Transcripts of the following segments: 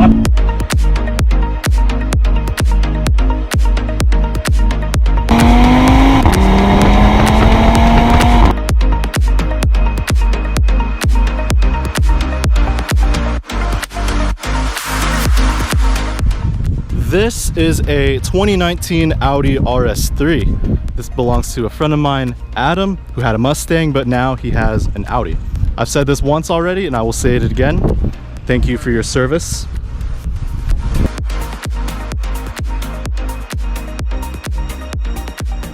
This is a 2019 Audi RS3. This belongs to a friend of mine, Adam, who had a Mustang, but now he has an Audi. I've said this once already, and I will say it again. Thank you for your service.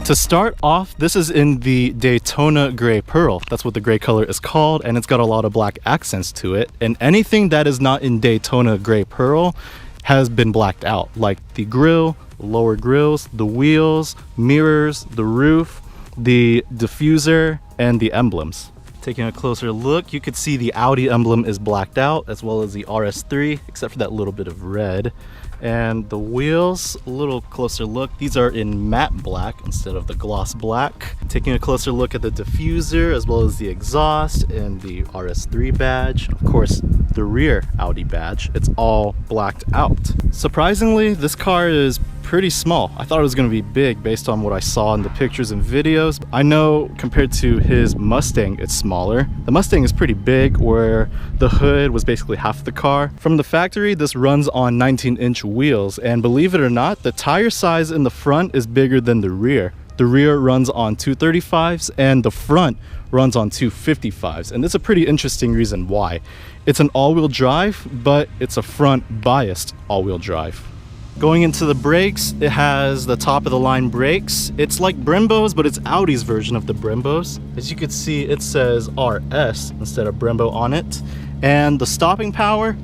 To start off, this is in the Daytona Gray Pearl. That's what the gray color is called, and it's got a lot of black accents to it. And anything that is not in Daytona Gray Pearl has been blacked out, like the grille, lower grills, the wheels, mirrors, the roof, the diffuser, and the emblems. Taking a closer look, you could see the Audi emblem is blacked out, as well as the RS3, except for that little bit of red. And the wheels, a little closer look, these are in matte black instead of the gloss black. Taking a closer look at the diffuser, as well as the exhaust and the RS3 badge. Of course, the rear Audi badge, it's all blacked out. Surprisingly, this car is pretty small. I thought it was going to be big based on what I saw in the pictures and videos. I know compared to his Mustang, it's smaller. The Mustang is pretty big, where the hood was basically half the car. From the factory, this runs on 19-inch wheels, and believe it or not, the tire size in the front is bigger than the rear. The rear runs on 235s and the front runs on 255s, and it's a pretty interesting reason why. It's an all-wheel drive, but it's a front biased all-wheel drive. Going into the brakes, it has the top of the line brakes. It's like Brembo's, but it's Audi's version of the Brembo's. As you can see, it says RS instead of Brembo on it. And the stopping power,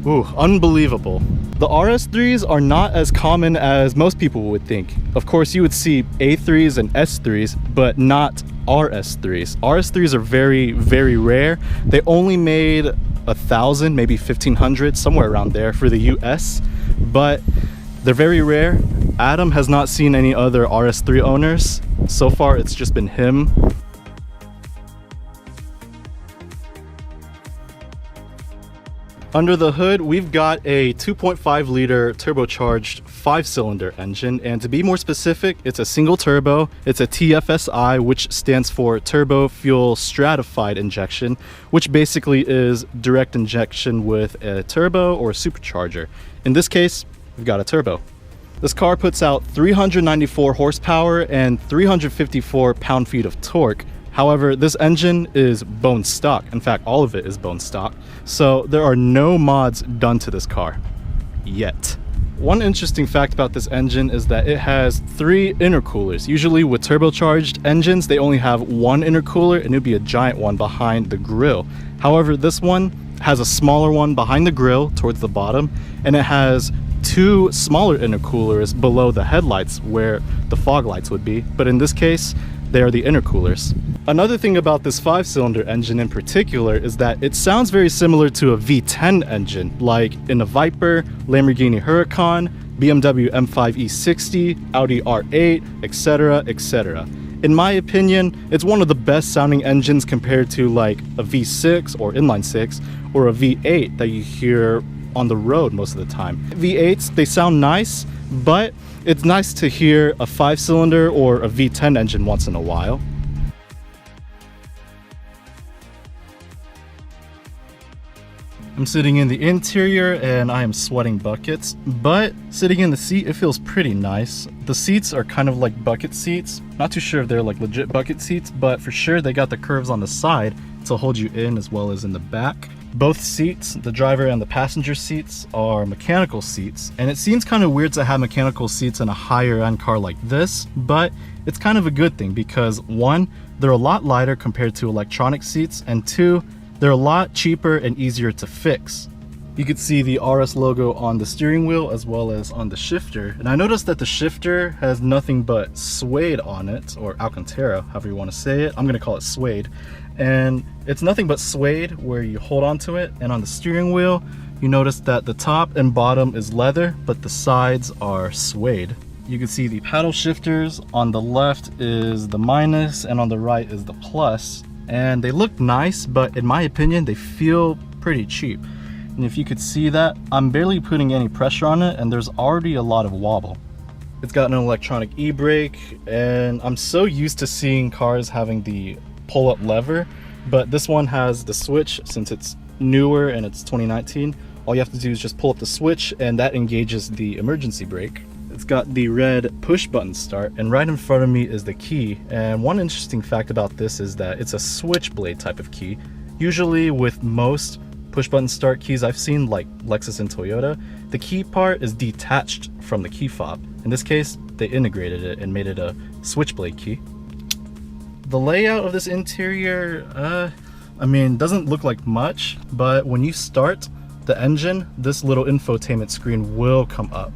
ooh, unbelievable. The RS3s are not as common as most people would think. Of course, you would see A3s and S3s, but not RS3s. RS3s are very, very rare. They only made 1,000, maybe 1,500, somewhere around there for the US, but they're very rare. Adam has not seen any other RS3 owners. So far, it's just been him. Under the hood, we've got a 2.5 liter turbocharged 5-cylinder engine, and to be more specific, it's a single turbo. It's a TFSI, which stands for Turbo Fuel Stratified Injection, which basically is direct injection with a turbo or a supercharger. In this case, we've got a turbo. This car puts out 394 horsepower and 354 pound-feet of torque. However, this engine is bone stock. In fact, all of it is bone stock. So there are no mods done to this car yet. One interesting fact about this engine is that it has 3 intercoolers. Usually with turbocharged engines, they only have one intercooler, and it would be a giant one behind the grille. However, this one has a smaller one behind the grille towards the bottom, and it has 2 smaller intercoolers below the headlights where the fog lights would be. But in this case, they are the intercoolers. Another thing about this 5-cylinder engine in particular is that it sounds very similar to a V10 engine, like in a Viper, Lamborghini Huracan, BMW M5 E60, Audi R8, etc., etc. In my opinion, it's one of the best sounding engines compared to like a V6 or inline 6 or a V8 that you hear on the road most of the time. V8s, they sound nice, but it's nice to hear a 5-cylinder or a V10 engine once in a while. I'm sitting in the interior and I am sweating buckets, but sitting in the seat, it feels pretty nice. The seats are kind of like bucket seats. Not too sure if they're like legit bucket seats, but for sure they got the curves on the side to hold you in as well as in the back. Both seats, the driver and the passenger seats, are mechanical seats, and it seems kind of weird to have mechanical seats in a higher end car like this, but it's kind of a good thing because 1, they're a lot lighter compared to electronic seats, and 2, they're a lot cheaper and easier to fix. You can see the RS logo on the steering wheel as well as on the shifter, and I noticed that the shifter has nothing but suede on it, or Alcantara, however you want to say it. I'm going to call it suede. And it's nothing but suede where you hold on to it, and on the steering wheel you notice that the top and bottom is leather, but the sides are suede. You can see the paddle shifters. On the left is the minus and on the right is the plus, and they look nice, but in my opinion they feel pretty cheap. And if you could see that, I'm barely putting any pressure on it and there's already a lot of wobble. It's got an electronic e-brake, and I'm so used to seeing cars having the pull-up lever, but this one has the switch. Since it's newer and it's 2019, all you have to do is just pull up the switch and that engages the emergency brake. It's got the red push button start, and right in front of me is the key. And one interesting fact about this is that it's a switchblade type of key. Usually with most push button start keys I've seen, like Lexus and Toyota, the key part is detached from the key fob. In this case, they integrated it and made it a switchblade key. The layout of this interior, I mean, doesn't look like much, but when you start the engine, this little infotainment screen will come up.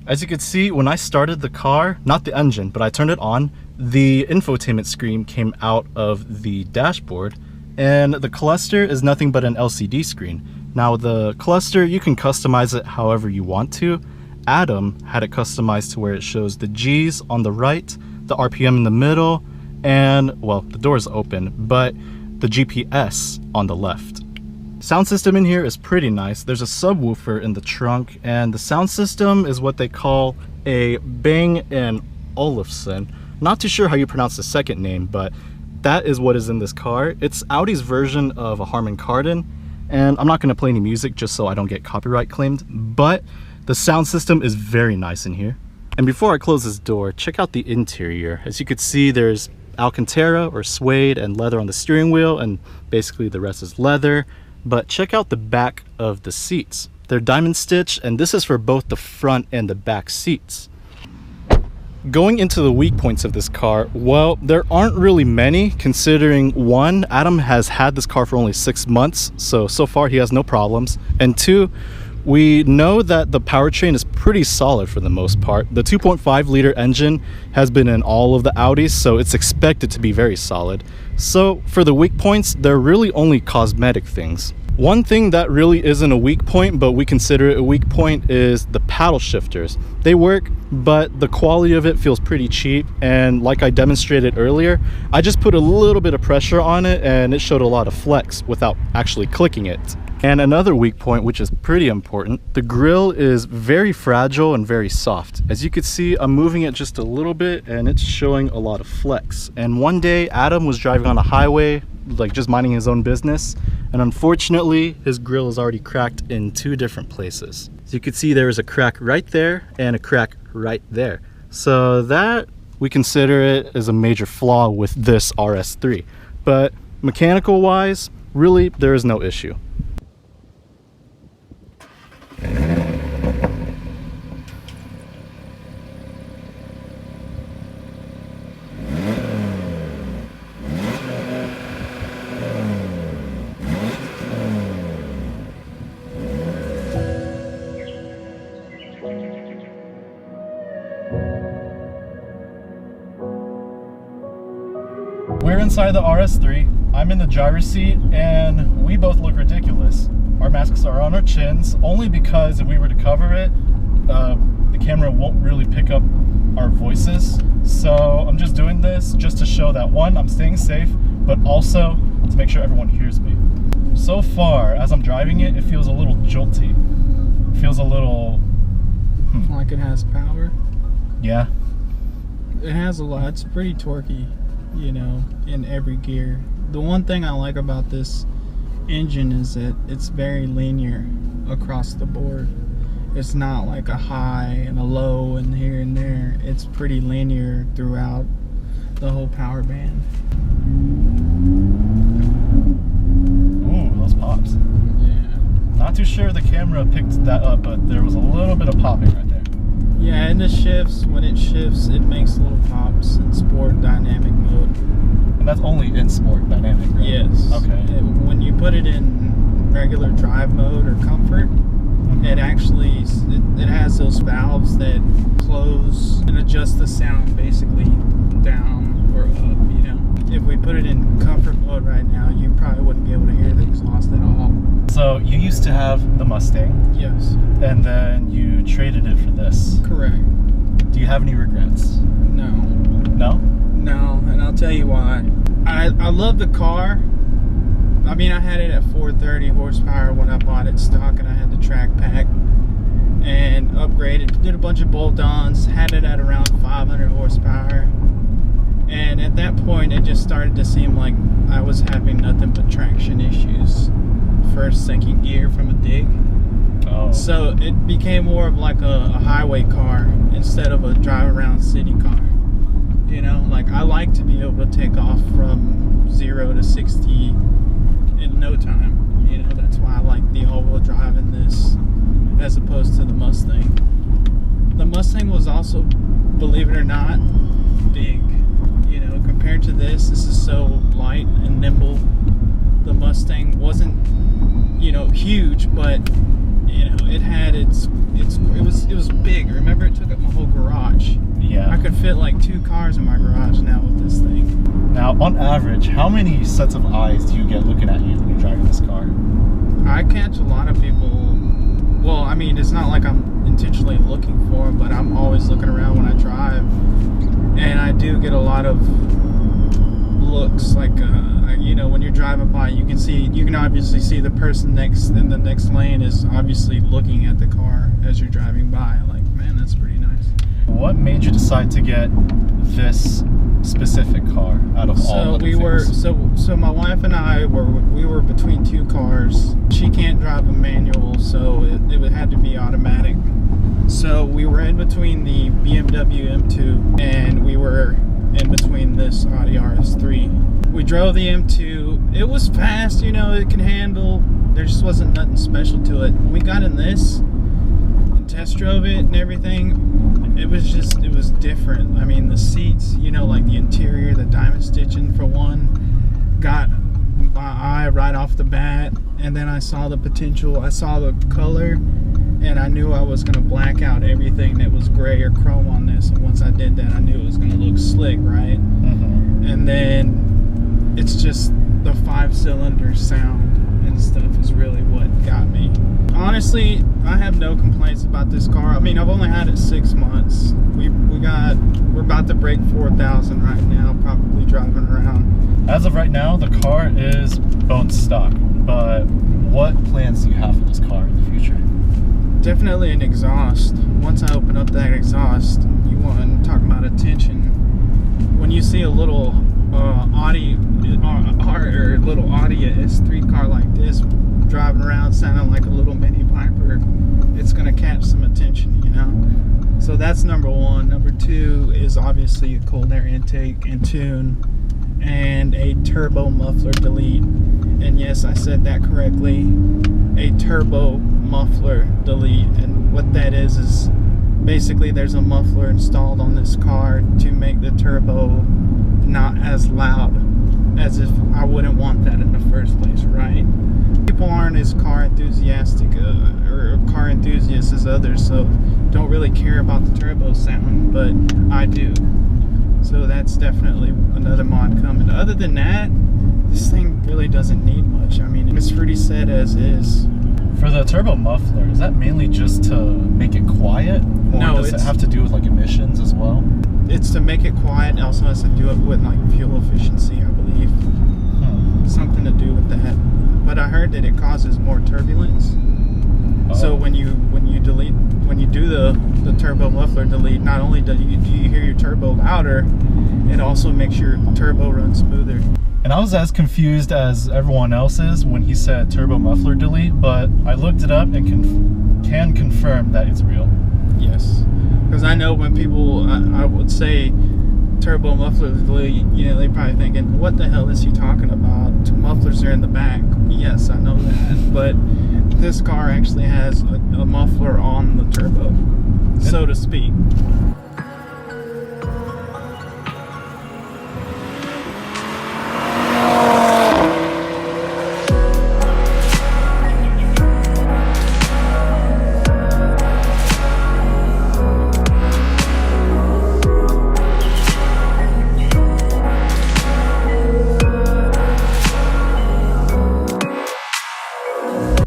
As you can see, when I started the car, not the engine, but I turned it on, the infotainment screen came out of the dashboard, and the cluster is nothing but an LCD screen. Now the cluster, you can customize it however you want to. Adam had it customized to where it shows the G's on the right, the RPM in the middle, and, well, the door's open, but the GPS on the left. Sound system in here is pretty nice. There's a subwoofer in the trunk, and the sound system is what they call a Bang & Olufsen. Not too sure how you pronounce the second name, but that is what is in this car. It's Audi's version of a Harman Kardon, and I'm not going to play any music just so I don't get copyright claimed, but the sound system is very nice in here. And before I close this door, check out the interior. As you can see, there's Alcantara or suede and leather on the steering wheel, and basically the rest is leather. But check out the back of the seats. They're diamond stitched, and this is for both the front and the back seats. Going into the weak points of this car, well, there aren't really many, considering one, Adam has had this car for only 6 months, so far he has no problems. And two, we know that the powertrain is pretty solid for the most part. The 2.5 liter engine has been in all of the Audis, so it's expected to be very solid. So for the weak points, they're really only cosmetic things. One thing that really isn't a weak point, but we consider it a weak point, is the paddle shifters. They work, but the quality of it feels pretty cheap, and like I demonstrated earlier, I just put a little bit of pressure on it and it showed a lot of flex without actually clicking it. And another weak point, which is pretty important, the grille is very fragile and very soft. As you can see, I'm moving it just a little bit and it's showing a lot of flex. And one day Adam was driving on a highway, like just minding his own business, and unfortunately his grille is already cracked in 2 different places. As you can see, there is a crack right there and a crack right there. So that, we consider it as a major flaw with this RS3. But mechanical wise, really there is no issue. We're inside the RS3. I'm in the driver's seat and we both look ridiculous. Our masks are on our chins, only because if we were to cover it, the camera won't really pick up our voices. So I'm just doing this just to show that, one, I'm staying safe, but also to make sure everyone hears me. So far, as I'm driving it, it feels a little jolty. It feels a little... Like it has power? Yeah. It has a lot. It's pretty torquey, you know, in every gear. The one thing I like about this engine is that it's very linear across the board. It's not like a high and a low and here and there. It's pretty linear throughout the whole power band. Ooh, those pops. Yeah. Not too sure the camera picked that up, but there was a little bit of popping right there. Yeah, and the shifts, when it shifts, it makes little pops in sport dynamic mode. And that's only in sport dynamic, right? Yes. Okay. When you put it in regular drive mode or comfort, it actually, it has those valves that close and adjust the sound basically down or up, you know. If we put it in comfort mode right now, you probably wouldn't be able to hear the exhaust at all. So you used to have the Mustang. Yes. And then you traded it for this. Correct. Do you have any regrets? No. No? No, and I'll tell you why. I love the car. I mean, I had it at 430 horsepower when I bought it stock, and I had the track pack and upgraded, did a bunch of bolt-ons, had it at around 500 horsepower. And at that point, it just started to seem like I was having nothing but traction issues. First, second gear from a dig. Oh. So it became more of like a highway car instead of a drive around city car. You know, like I like to be able to take off from 0 to 60 in no time. You know, that's why I like the all-wheel drive in this as opposed to the Mustang. The Mustang was also, believe it or not, big. You know, compared to this is so light and nimble. The Mustang wasn't, you know, huge, but you know, it had it was big. Remember, it took up my whole garage. Yeah. I could fit like 2 cars in my garage now with this thing. Now, on average, how many sets of eyes do you get looking at you when you're driving this car? I catch a lot of people. Well, I mean, it's not like I'm intentionally looking for them, but I'm always looking around when I drive, and I do get a lot of looks. Like, you know, when you're driving by, you can obviously see the person next in the next lane is obviously looking at the car as you're driving by. Like, man, that's pretty nice. What made you decide to get this specific car out of all other things? So my wife and I were between 2 cars. She can't drive a manual, so it had to be automatic. So we were in between the BMW M2 and we were in between this Audi RS3. We drove the M2. It was fast, you know, it can handle. There just wasn't nothing special to it. When we got in this and test drove it and everything, it was different. I mean, the seats, you know, like the interior, the diamond stitching for one, got my eye right off the bat. And then I saw the potential, I saw the color, and I knew I was going to black out everything that was gray or chrome on this. And once I did that, I knew it was going to look slick, right? Mm-hmm. And then it's just the 5-cylinder sound and stuff is really what got me. Honestly, I have no complaints about this car. I mean, I've only had it 6 months. We're about to break 4,000 right now, probably driving around. As of right now, the car is bone stock, but what plans do you have for this car in the future? Definitely an exhaust. Once I open up that exhaust, you want to talk about attention. When you see a little Audi RS3 car like this driving around sounding like a little mini Viper, it's going to catch some attention, you know? So that's number one. Number two is obviously a cold air intake and tune and a turbo muffler delete. And yes, I said that correctly. A turbo muffler delete. And what that is basically there's a muffler installed on this car to make the turbo not as loud as if I wouldn't want that in the first place, right? People aren't as car enthusiastic or car enthusiasts as others, so don't really care about the turbo sound, but I do. So that's definitely another mod coming. Other than that, this thing really doesn't need much. I mean, it's pretty set as is. For the turbo muffler, is that mainly just to make it quiet? Or No, does it have to do with like emissions as well? It's to make it quiet. It also has to do it with like fuel efficiency, I believe. Something to do with that. But I heard that it causes more turbulence. Oh. So when you do the turbo muffler delete, not only do you hear your turbo louder, it also makes your turbo run smoother. And I was as confused as everyone else is when he said turbo muffler delete, but I looked it up and can confirm that it's real. Yes, because I know when people, I would say turbo muffler delete, you know, they probably thinking, what the hell is he talking about? Mufflers are in the back. Yes, I know that, but this car actually has a muffler on the turbo, so to speak.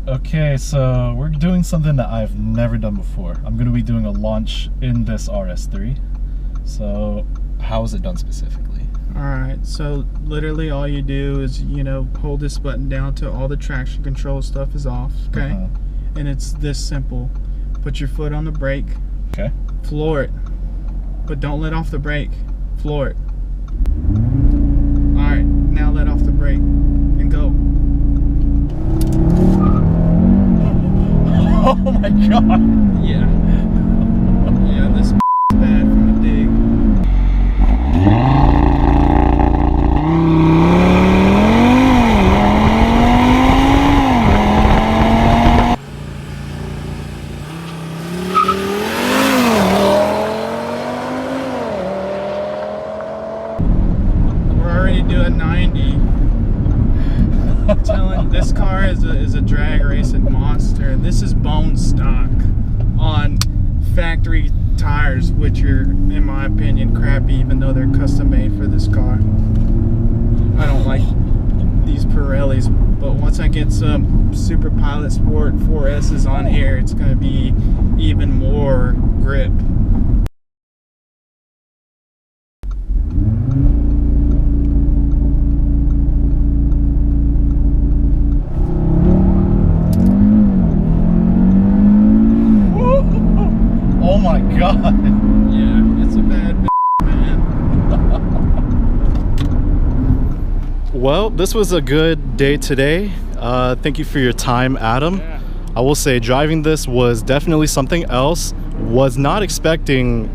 Okay, so we're doing something that I've never done before. I'm going to be doing a launch in this RS3. So how is it done specifically? Alright, so literally all you do is, you know, hold this button down till all the traction control stuff is off, okay? And it's this simple. Put your foot on the brake. Okay. Floor it. But don't let off the brake. Floor it. Alright, now let off the brake and go. Oh my god! Yeah. Yeah, this is bad from the dig. We're already doing 90. I'm telling, this car is a drag racing monster. This is bone stock on factory tires, which are, in my opinion, crappy, even though they're custom made for this car. I don't like these Pirellis, but once I get some Super Pilot Sport 4S's on here, it's going to be even more grip. Oh my god! Yeah, it's a bad man. Well, this was a good day today. Thank you for your time, Adam. Yeah. I will say driving this was definitely something else. Was not expecting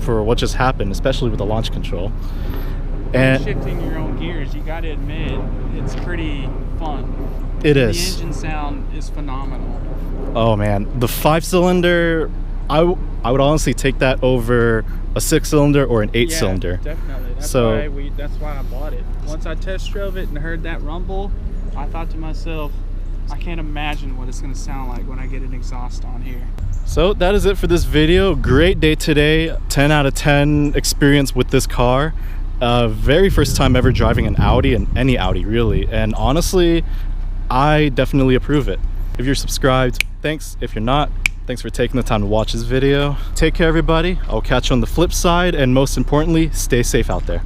for what just happened, especially with the launch control. And Shifting your own gears, you got to admit, it's pretty fun. it is. The engine sound is phenomenal. Oh man, the 5-cylinder, I would honestly take that over a 6-cylinder or an 8-cylinder. Yeah, definitely. That's why I bought it. Once I test drove it and heard that rumble, I thought to myself, I can't imagine what it's going to sound like when I get an exhaust on here. So that is it for this video. Great day today. 10 out of 10 experience with this car. Very first time ever driving an Audi, and any Audi really. And honestly, I definitely approve it. If you're subscribed, thanks. If you're not, thanks for taking the time to watch this video. Take care, everybody. I'll catch you on the flip side, and most importantly, stay safe out there.